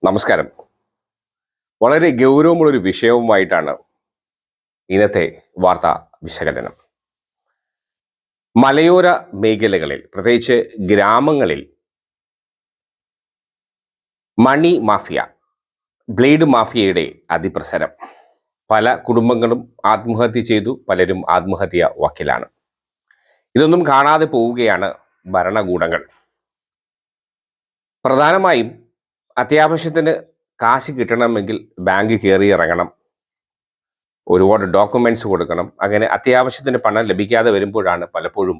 നമസ്കാരം. വളരെ ഗൗരവമുള്ളൊരു വിഷയവുമായിട്ടാണ് ഇന്നത്തെ വാർത്താ വിശകലനം. മലയോര മേഖലകളിൽ, പ്രത്യേകിച്ച് ഗ്രാമങ്ങളിൽ മണി മാഫിയ, ബ്ലേഡ് മാഫിയയുടെ അതിപ്രസരം. പല കുടുംബങ്ങളും ആത്മഹത്യ ചെയ്തു, പലരും ആത്മഹത്യ വക്കിലാണ്. ഇതൊന്നും കാണാതെ പോവുകയാണ് ഭരണകൂടങ്ങൾ. പ്രധാനമായും അത്യാവശ്യത്തിന് കാശ് കിട്ടണമെങ്കിൽ ബാങ്ക് കയറി ഇറങ്ങണം, ഒരുപാട് ഡോക്യുമെന്റ്സ് കൊടുക്കണം. അങ്ങനെ അത്യാവശ്യത്തിന് പണം ലഭിക്കാതെ വരുമ്പോഴാണ് പലപ്പോഴും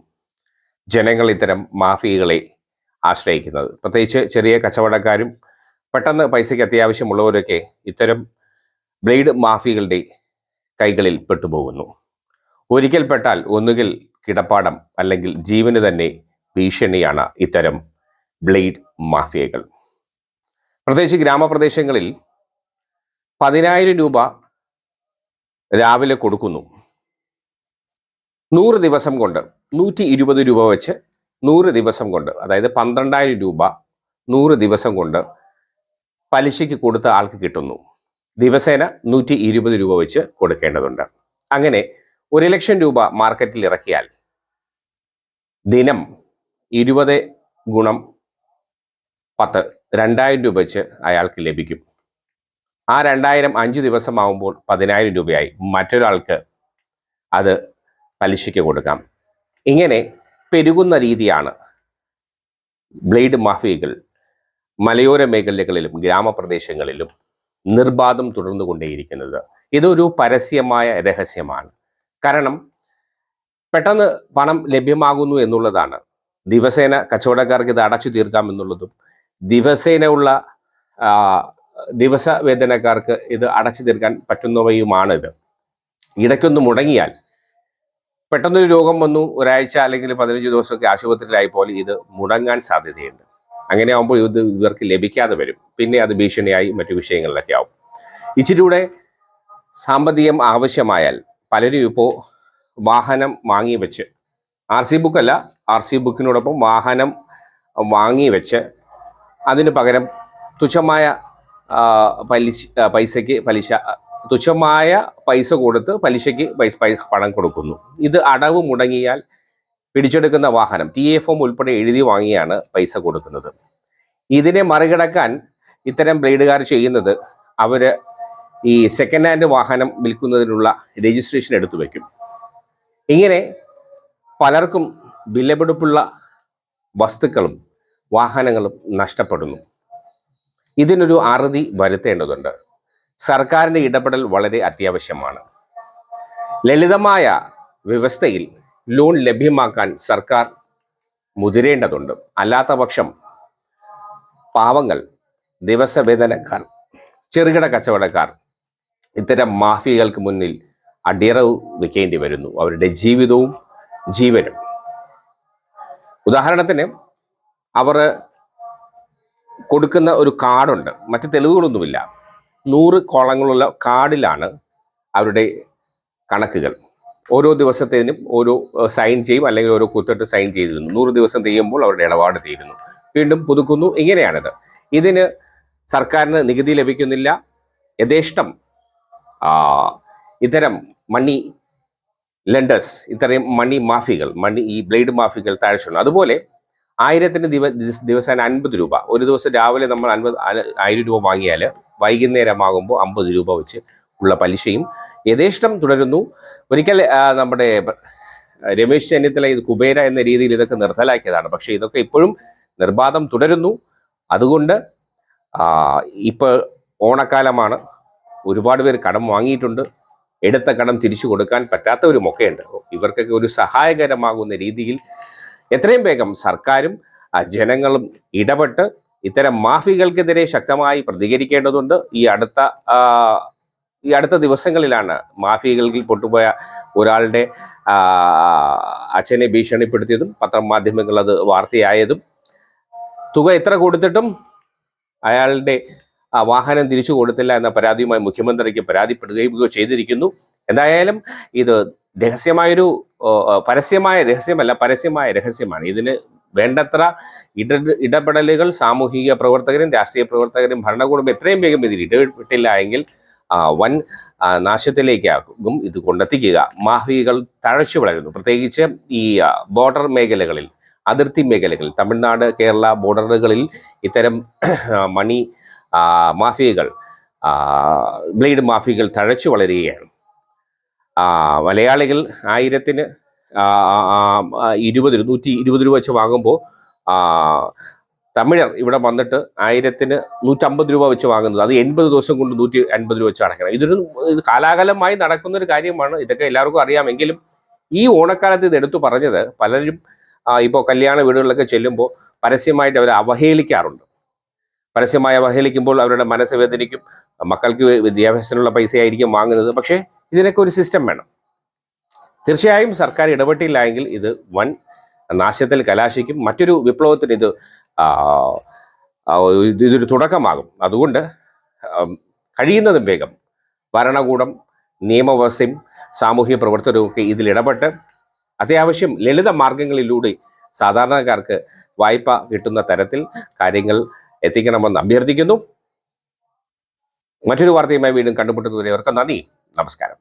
ജനങ്ങൾ ഇത്തരം മാഫിയകളെ ആശ്രയിക്കുന്നത്. പ്രത്യേകിച്ച് ചെറിയ കച്ചവടക്കാരും പെട്ടെന്ന് പൈസയ്ക്ക് അത്യാവശ്യമുള്ളവരൊക്കെ ഇത്തരം ബ്ലേഡ് മാഫിയകളുടെ കൈകളിൽ പെട്ടുപോകുന്നു. ഒരിക്കൽ പെട്ടാൽ ഒന്നുകിൽ കിടപ്പാടം, അല്ലെങ്കിൽ ജീവന് തന്നെ ഭീഷണിയാണ് ഇത്തരം ബ്ലേഡ് മാഫിയകൾ. പ്രത്യേകിച്ച് ഗ്രാമപ്രദേശങ്ങളിൽ 10,000 രൂപ രാവിലെ കൊടുക്കുന്നു. 100 ദിവസം കൊണ്ട് 120 രൂപ വെച്ച് 100 ദിവസം കൊണ്ട്, അതായത് 12,000 രൂപ 100 ദിവസം കൊണ്ട് പലിശയ്ക്ക് കൊടുത്ത ആൾക്ക് കിട്ടുന്നു. ദിവസേന 120 രൂപ വെച്ച് കൊടുക്കേണ്ടതുണ്ട്. അങ്ങനെ 1,00,000 രൂപ മാർക്കറ്റിൽ ഇറക്കിയാൽ ദിനം 20 ഗുണം 10, 2,000 രൂപ വെച്ച് അയാൾക്ക് ലഭിക്കും. ആ 2,000 5 ദിവസമാകുമ്പോൾ 10,000 രൂപയായി. മറ്റൊരാൾക്ക് അത് പലിശയ്ക്ക് കൊടുക്കാം. ഇങ്ങനെ പെരുകുന്ന രീതിയാണ് ബ്ലേഡ് മാഫിയകൾ മലയോര മേഖലകളിലും ഗ്രാമപ്രദേശങ്ങളിലും നിർബാധം തുടർന്നുകൊണ്ടേയിരിക്കുന്നത്. ഇതൊരു പരസ്യമായ രഹസ്യമാണ്. കാരണം പെട്ടെന്ന് പണം ലഭ്യമാകുന്നു എന്നുള്ളതാണ്. ദിവസേന കച്ചവടക്കാർക്ക് ഇത് അടച്ചു തീർക്കാം എന്നുള്ളതും, ദിവസേനയുള്ള ദിവസ വേതനക്കാർക്ക് ഇത് അടച്ചു തീർക്കാൻ പറ്റുന്നവയുമാണിത്. ഇടയ്ക്കൊന്ന് മുടങ്ങിയാൽ, പെട്ടെന്നൊരു രോഗം വന്നു, ഒരാഴ്ച അല്ലെങ്കിൽ 15 ദിവസമൊക്കെ ആശുപത്രിയിലായപ്പോൾ ഇത് മുടങ്ങാൻ സാധ്യതയുണ്ട്. അങ്ങനെ ആകുമ്പോൾ ഇത് ഇവർക്ക് ലഭിക്കാതെ വരും. പിന്നെ അത് ഭീഷണിയായി മറ്റു വിഷയങ്ങളിലൊക്കെ ആവും. ഇച്ചിരൂടെ സാമ്പത്തികം ആവശ്യമായാൽ പലരും ഇപ്പോൾ വാഹനം വാങ്ങി വെച്ച്, RC ബുക്കല്ല, RC ബുക്കിനോടൊപ്പം വാഹനം വാങ്ങി വെച്ച് അതിന് പകരം തുച്ഛമായ തുച്ഛമായ പൈസ കൊടുത്ത് പലിശയ്ക്ക് പണം കൊടുക്കുന്നു. ഇത് അടവ് മുടങ്ങിയാൽ പിടിച്ചെടുക്കുന്ന വാഹനം TFM ഉൾപ്പെടെ എഴുതി വാങ്ങിയാണ് പൈസ കൊടുക്കുന്നത്. ഇതിനെ മറികടക്കാൻ ഇത്തരം ബ്ലേഡുകാർ ചെയ്യുന്നത്, അവർ ഈ സെക്കൻഡ് ഹാൻഡ് വാഹനം വിൽക്കുന്നതിനുള്ള രജിസ്ട്രേഷൻ എടുത്തു വയ്ക്കും. ഇങ്ങനെ പലർക്കും വിലപിടിപ്പുള്ള വസ്തുക്കളും വാഹനങ്ങളും നഷ്ടപ്പെടുന്നു. ഇതിനൊരു അറുതി വരുത്തേണ്ടതുണ്ട്. സർക്കാരിൻ്റെ ഇടപെടൽ വളരെ അത്യാവശ്യമാണ്. ലളിതമായ വ്യവസ്ഥയിൽ ലോൺ ലഭ്യമാക്കാൻ സർക്കാർ മുതിരേണ്ടതുണ്ട്. അല്ലാത്ത പക്ഷം പാവങ്ങൾ, ദിവസവേതനക്കാർ, ചെറുകിട കച്ചവടക്കാർ ഇത്തരം മാഫിയകൾക്ക് മുന്നിൽ അടിയറവ് വെക്കേണ്ടി വരുന്നു, അവരുടെ ജീവിതവും ജീവനും. ഉദാഹരണത്തിന്, അവർ കൊടുക്കുന്ന ഒരു കാർഡുണ്ട്, മറ്റ് തെളിവുകളൊന്നുമില്ല. 100 കോളങ്ങളുള്ള കാർഡിലാണ് അവരുടെ കണക്കുകൾ. ഓരോ ദിവസത്തേനും ഓരോ സൈൻ ചെയ്യും, അല്ലെങ്കിൽ ഓരോ കുത്തിട്ട് സൈൻ ചെയ്തിരുന്നു. 100 ദിവസം തീരുമ്പോൾ അവരുടെ ഇടപാട് തീരുന്നു, വീണ്ടും പുതുക്കുന്നു. ഇങ്ങനെയാണിത്. ഇതിന് സർക്കാരിന് നികുതി ലഭിക്കുന്നില്ല. യഥേഷ്ടം ഇത്തരം മണി ലെൻഡേഴ്സ്, ഇത്തരം മണി മാഫികൾ, ഈ ബ്ലേഡ് മാഫികൾ താഴ്ചയുണ്ട്. അതുപോലെ 1000-ന് ദിവസേന 50 രൂപ, ഒരു ദിവസം രാവിലെ നമ്മൾ 1000 രൂപ വാങ്ങിയാൽ വൈകുന്നേരമാകുമ്പോൾ 50 രൂപ വെച്ച് ഉള്ള പലിശയും യഥേഷ്ടം തുടരുന്നു. ഒരിക്കൽ നമ്മുടെ രമേശ് ചെന്നിത്തല ഇത് കുബേര എന്ന രീതിയിൽ ഇതൊക്കെ നിർത്തലാക്കിയതാണ്. പക്ഷേ ഇതൊക്കെ ഇപ്പോഴും നിർബാധം തുടരുന്നു. അതുകൊണ്ട് ഇപ്പോൾ ഓണക്കാലമാണ്, ഒരുപാട് പേർ കടം വാങ്ങിയിട്ടുണ്ട്. എടുത്ത കടം തിരിച്ചു കൊടുക്കാൻ പറ്റാത്തവരുമൊക്കെ ഉണ്ട്. ഇവർക്കൊക്കെ ഒരു സഹായകരമാകുന്ന രീതിയിൽ എത്രയും വേഗം സർക്കാരും ജനങ്ങളും ഇടപെട്ട് ഇത്തരം മാഫിയകൾക്കെതിരെ ശക്തമായി പ്രതികരിക്കേണ്ടതുണ്ട്. ഈ അടുത്ത ദിവസങ്ങളിലാണ് മാഫിയകളിൽ പൊട്ടുപോയ ഒരാളുടെ അച്ഛനെ ഭീഷണിപ്പെടുത്തിയതും പത്രമാധ്യമങ്ങൾ അത് വാർത്തയായതും. തുക എത്ര കൊടുത്തിട്ടും അയാളുടെ വാഹനം തിരിച്ചു കൊടുത്തില്ല എന്ന പരാതിയുമായി മുഖ്യമന്ത്രിക്ക് പരാതിപ്പെടുകയോ ചെയ്തിരിക്കുന്നു. എന്തായാലും ഇത് രഹസ്യമായൊരു പരസ്യമായ രഹസ്യമല്ല, പരസ്യമായ രഹസ്യമാണ്. ഇതിന് വേണ്ടത്ര ഇടപെടലുകൾ സാമൂഹിക പ്രവർത്തകരും രാഷ്ട്രീയ പ്രവർത്തകരും ഭരണകൂടം എത്രയും വേഗം ഇതിൽ ഇടപെട്ടില്ല എങ്കിൽ വൻ നാശത്തിലേക്കാകും ഇത് കൊണ്ടെത്തിക്കുക. മാഫിയകൾ തഴച്ചു വളരുന്നു. പ്രത്യേകിച്ച് ഈ ബോർഡർ മേഖലകളിൽ, അതിർത്തി മേഖലകളിൽ, തമിഴ്നാട് കേരള ബോർഡറുകളിൽ ഇത്തരം മണി മാഫിയകൾ, ബ്ലേഡ് മാഫിയകൾ തഴച്ചു വളരുകയാണ്. മലയാളികൾ 1000-ന് 120 രൂപ വെച്ച് വാങ്ങുമ്പോൾ തമിഴർ ഇവിടെ വന്നിട്ട് 1000-ന് 150 രൂപ വെച്ച് വാങ്ങുന്നത്, അത് 80 ദിവസം കൊണ്ട് 150 രൂപ വെച്ച് അടയ്ക്കണം. ഇത് കാലാകാലമായി നടക്കുന്നൊരു കാര്യമാണ്. ഇതൊക്കെ എല്ലാവർക്കും അറിയാമെങ്കിലും ഈ ഓണക്കാലത്ത് ഇത് എടുത്തു പറഞ്ഞത് പലരും ഇപ്പോൾ കല്യാണ വീടുകളിലൊക്കെ ചെല്ലുമ്പോൾ പരസ്യമായിട്ട് അവർ അവഹേളിക്കാറുണ്ട്. പരസ്യമായി അവഹേളിക്കുമ്പോൾ അവരുടെ മനസ്സ് വേദനിക്കും. മക്കൾക്ക് വിദ്യാഭ്യാസത്തിനുള്ള പൈസയായിരിക്കും വാങ്ങുന്നത്. പക്ഷേ ഇതിനൊക്കെ ഒരു സിസ്റ്റം വേണം. തീർച്ചയായും സർക്കാർ ഇടപെട്ടില്ല എങ്കിൽ ഇത് വൻ നാശത്തിൽ കലാശിക്കും. മറ്റൊരു വിപ്ലവത്തിന് ഇതൊരു തുടക്കമാകും. അതുകൊണ്ട് കഴിയുന്നതും വേഗം ഭരണകൂടം, നിയമവ്യവസ്ഥയും സാമൂഹ്യ പ്രവർത്തനവും ഒക്കെ ഇതിൽ ഇടപെട്ട് അത്യാവശ്യം ലളിത മാർഗങ്ങളിലൂടെ സാധാരണക്കാർക്ക് വായ്പ കിട്ടുന്ന തരത്തിൽ കാര്യങ്ങൾ എത്തിക്കണമെന്ന് അഭ്യർത്ഥിക്കുന്നു. മറ്റൊരു വാർത്തയുമായി വീണ്ടും കണ്ടുമുട്ടുന്നതുവരെ അവർക്ക് നന്ദി, നമസ്കാരം.